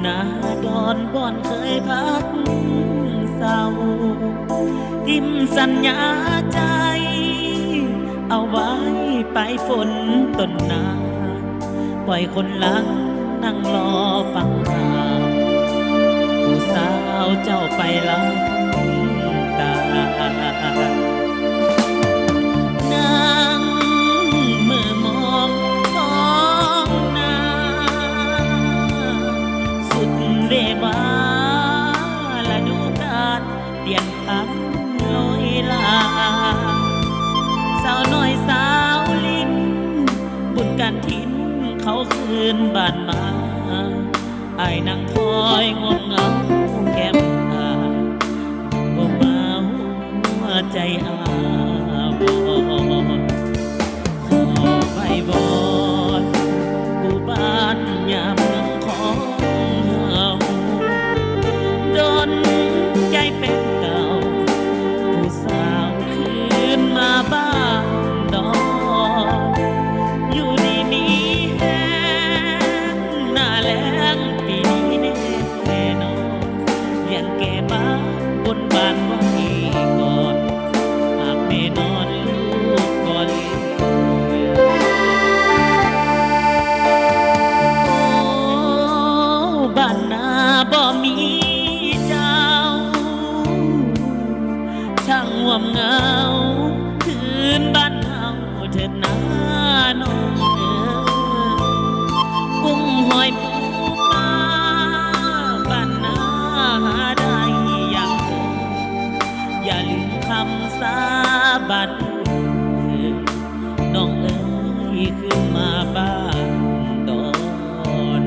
นาดอนบ่อนเคยพักเศร้าทิมสัญญาใจเอาไว้ไปฝนต้นนาปล่อยคนลังนั่งรอฟังข่าวผู้สาวเจ้าไปลังตานั่งมือมองท้องนาสุดเรวาละดูกาลเปลี่ยนพันลอยลาสาวน้อยสาวลิงบุญการทิ้นเขาคืนบ้านมาไอ้นั่งคอยงมเงาแก้มตาบ่มาหัวใจอาบอนขอไปบอนผู้บ้านยามเมืองของเฮาโดนใจเป็นเก่าผู้สาวคืนมาบ้านดอนอยู่ดีมีแฮงหน้าแล้งปีนี้แน่นอนเลี้ยงแก่บ้านบนบ้านไว้ก่อนหากแม่นอนลูกก็เลี้ยงโอ้บ้านนาบ่มีเจ้าช่างห่วมเหงาคืนบ้านเฮาเถิดนาน้องกุ้งหอยปูปลาบ้านนาหาได้อย่างเธออย่าลืมคำสาบานน้องเอ๋ยขึ้นมาบ้านดอน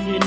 ขึ้น